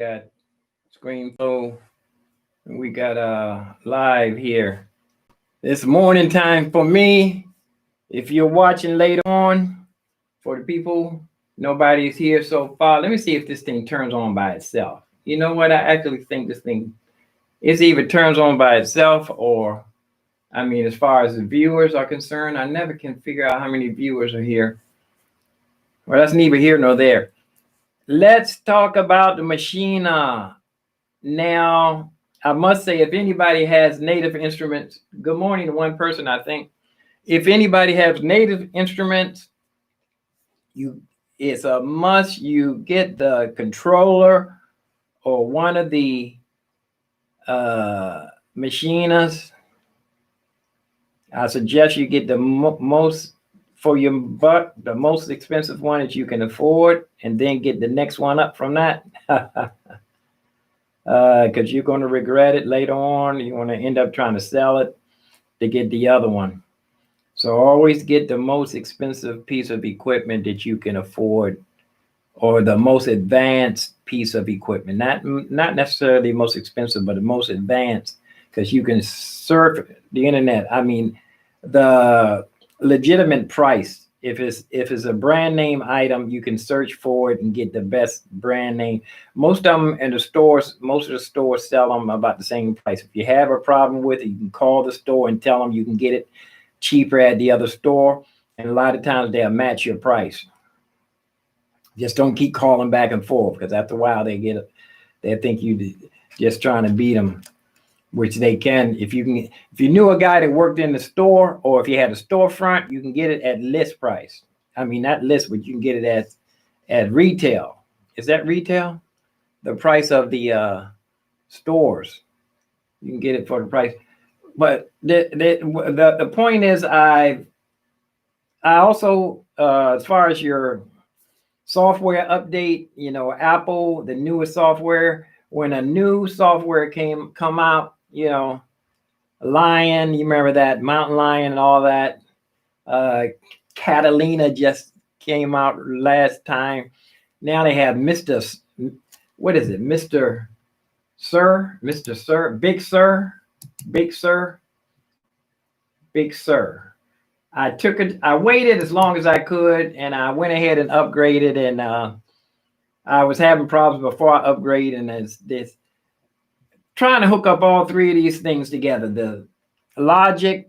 Got screen flow. We got live here. It's morning time for me. If you're watching later on, for the people, nobody's here so far. Let me see if this thing turns on by itself. You know what? I actually think this thing is either turns on by itself or, I mean, as far as the viewers are concerned, I never can figure out how many viewers are here. Well, that's neither here nor there. Let's talk about the Machina. Now, I must say, if anybody has native instruments, good morning to one person, I think. If anybody has native instruments, it's a must. You get the controller or one of the Machinas. I suggest you get the most for your buck, the most expensive one that you can afford, and then get the next one up from that. Because you're going to regret it later on. You're going to end up trying to sell it to get the other one. So always get the most expensive piece of equipment that you can afford, or the most advanced piece of equipment. Not necessarily the most expensive, but the most advanced, because you can surf the internet. I mean, the legitimate price. If it's a brand name item, you can search for it and get the best brand name. Most of them in the stores, most of the stores sell them about the same price. If you have a problem with it, you can call the store and tell them you can get it cheaper at the other store. And a lot of times they'll match your price. Just don't keep calling back and forth, because after a while they think you just trying to beat them, which they can. If you knew a guy that worked in the store, or if you had a storefront, you can get it at list price. I mean, not list, but you can get it at retail. Is that retail? The price of the stores. You can get it for the price. But the point is, I also, as far as your software update, Apple, the newest software, when a new software come out, Lion, you remember that, Mountain Lion and all that. Catalina just came out last time. Now they have Mr. What is it? Mr. Sir, Big Sur. I waited as long as I could, and I went ahead and upgraded, and I was having problems before I upgrade, and this trying to hook up all three of these things together: the Logic,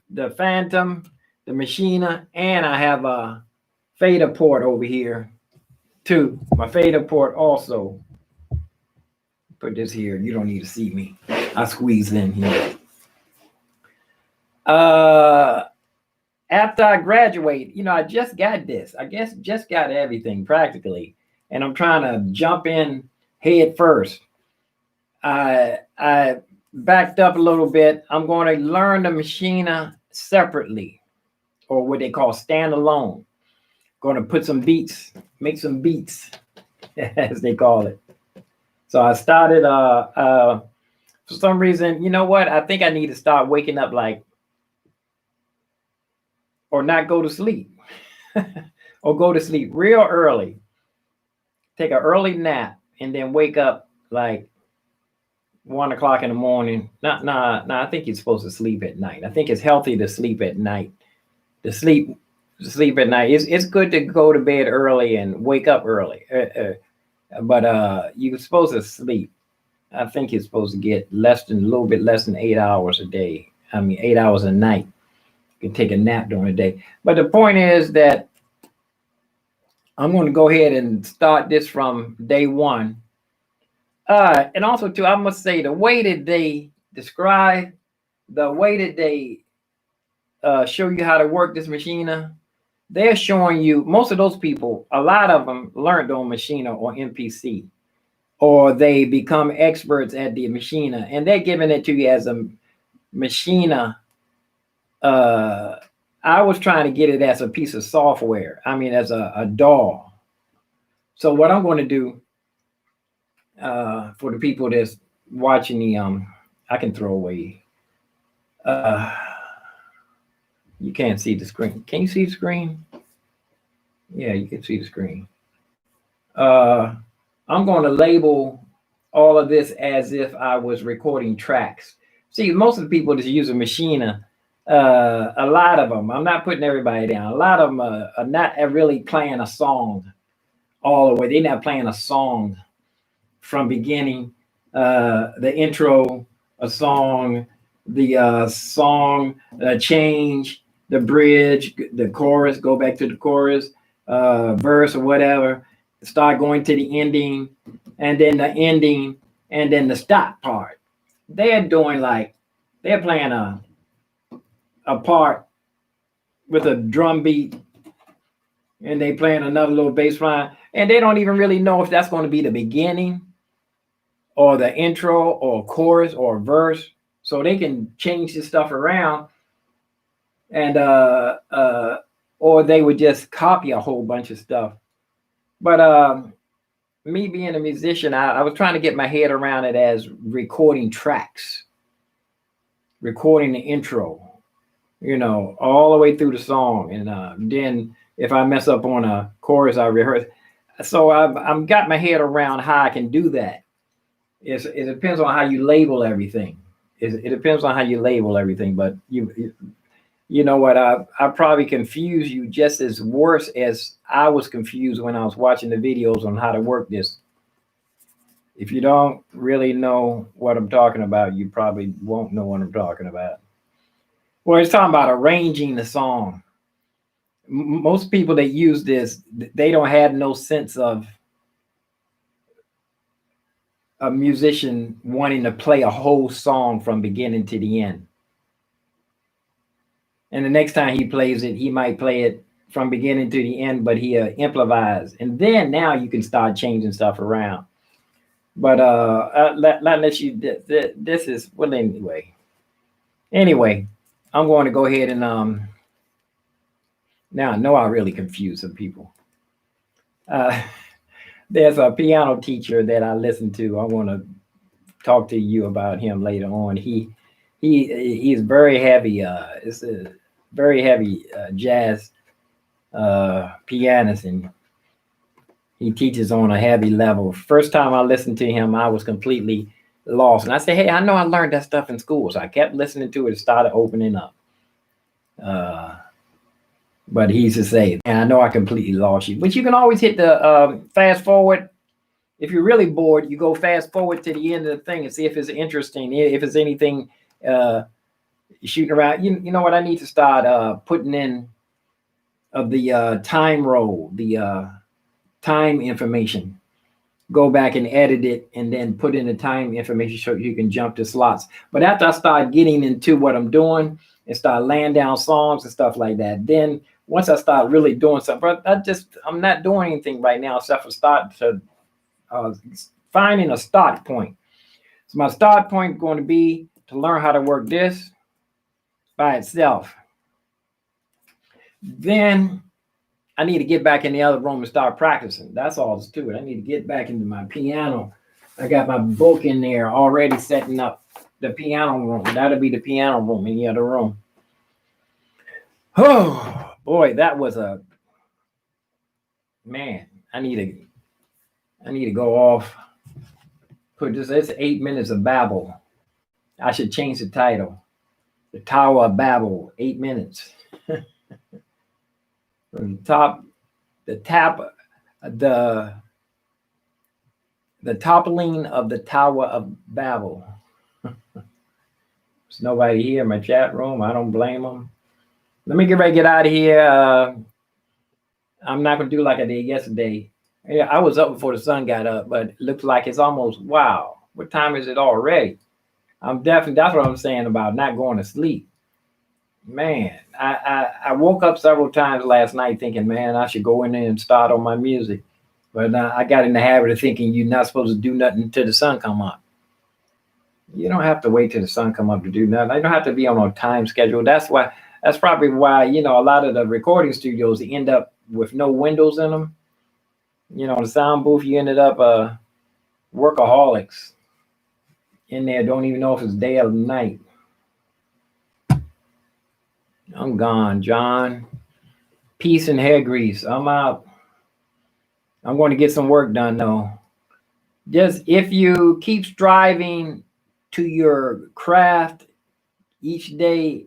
the Phantom, the Machina, and I have a fader port over here too. My fader port also. Put this here. You don't need to see me. I squeeze in here. After I graduate, I just got this. I guess just got everything practically, and I'm trying to jump in head first. I backed up a little bit. I'm going to learn the Machina separately, or what they call standalone. Going to put some beats, make some beats, as they call it. So I started. For some reason, you know what? I think I need to start waking up or not go to sleep, or go to sleep real early. Take an early nap and then wake up like 1 o'clock in the morning. Nah. I think you're supposed to sleep at night. I think it's healthy to sleep at night. To sleep at night. It's good to go to bed early and wake up early. But you're supposed to sleep. I think you're supposed to get a little bit less than 8 hours a day. I mean, 8 hours a night. You can take a nap during the day. But the point is that I'm going to go ahead and start this from day one. And also, too, I must say, the way that they describe, the way that they show you how to work this Machina, they're showing you, most of those people, a lot of them learned on Machina or MPC, or they become experts at the Machina, and they're giving it to you as a Machina. I was trying to get it as a piece of software. I mean, as a DAW. So what I'm going to do, for the people that's watching the, I can throw away. You can't see the screen. Can you see the screen? Yeah, you can see the screen. I'm going to label all of this as if I was recording tracks. See, most of the people that use a Machina, a lot of them, I'm not putting everybody down, a lot of them are not really playing a song all the way. They're not playing a song from beginning, the intro, a song, the song change, the bridge, the chorus, go back to the chorus, verse or whatever, start going to the ending, and then the ending, and then the stop part. They're doing like they're playing a part with a drum beat, and they playing another little bass line, and they don't even really know if that's going to be the beginning or the intro or chorus or verse. So they can change this stuff around, and or they would just copy a whole bunch of stuff. But me being a musician, I was trying to get my head around it as recording tracks, recording the intro, all the way through the song. And then if I mess up on a chorus, I rehearse. So I've got my head around how I can do that. It depends on how you label everything. It depends on how you label everything. But you know what? I probably confuse you just as worse as I was confused when I was watching the videos on how to work this. If you don't really know what I'm talking about, you probably won't know what I'm talking about. Well, it's talking about arranging the song. Most people that use this, they don't have no sense of a musician wanting to play a whole song from beginning to the end. And the next time he plays it, he might play it from beginning to the end, but he improvise. And then now you can start changing stuff around. But let you. This is well anyway. Anyway, I'm going to go ahead and now I know I really confused some people. There's a piano teacher that I listen to. I want to talk to you about him later on. He's very heavy. It's a very heavy jazz pianist, and he teaches on a heavy level. First time I listened to him, I was completely lost, and I said, "Hey, I know I learned that stuff in school." So I kept listening to it. It started opening up. But he used to say, and I know I completely lost you. But you can always hit the fast forward. If you're really bored, you go fast forward to the end of the thing and see if it's interesting, if it's anything shooting around. You know what? I need to start putting in of the time roll, the time information. Go back and edit it and then put in the time information so you can jump to slots. But after I start getting into what I'm doing and start laying down songs and stuff like that, then once I start really doing something, I'm not doing anything right now except for start to finding a start point. So my start point is going to be to learn how to work this by itself. Then I need to get back in the other room and start practicing. That's all there's to it. I need to get back into my piano. I got my book in there already setting up the piano room. That'll be the piano room in the other room. Oh boy, that was a man. I need to go off. Put this. It's 8 minutes of babble. I should change the title. The Tower of Babel. 8 minutes. From the toppling of the Tower of Babel. There's nobody here in my chat room. I don't blame them. Let me get ready to get out of here. I'm not going to do like I did yesterday. Yeah, I was up before the sun got up, but it looks like it's almost, wow, what time is it already? That's what I'm saying about not going to sleep. Man, I woke up several times last night thinking, man, I should go in there and start on my music. But I got in the habit of thinking you're not supposed to do nothing until the sun come up. You don't have to wait till the sun come up to do nothing. I don't have to be on a time schedule. That's probably why, a lot of the recording studios end up with no windows in them. The sound booth, you ended up workaholics in there. Don't even know if it's day or night. I'm gone, John. Peace and hair grease. I'm out. I'm going to get some work done, though. Just if you keep striving to your craft each day,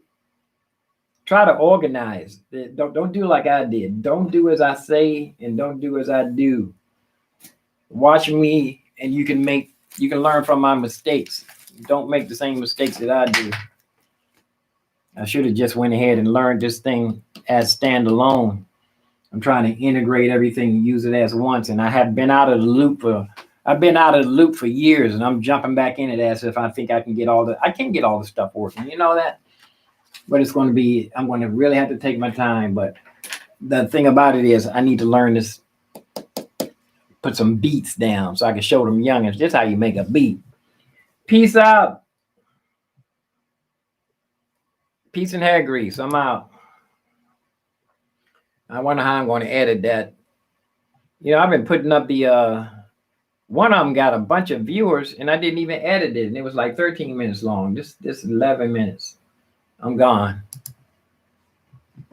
try to organize. Don't do like I did. Don't do as I say and don't do as I do. Watch me and you can learn from my mistakes. Don't make the same mistakes that I do. I should have just went ahead and learned this thing as standalone. I'm trying to integrate everything and use it as once. And I have been out of the loop for years, and I'm jumping back in it as if I think I can get I can't get all the stuff working. You know that? But I'm going to really have to take my time. But the thing about it is I need to learn this, put some beats down so I can show them youngins just how you make a beat. Peace out. Peace and hair grease. I'm out. I wonder how I'm going to edit that. You know, I've been putting up the one of them got a bunch of viewers and I didn't even edit it, and it was like 13 minutes long. This 11 minutes. I'm gone.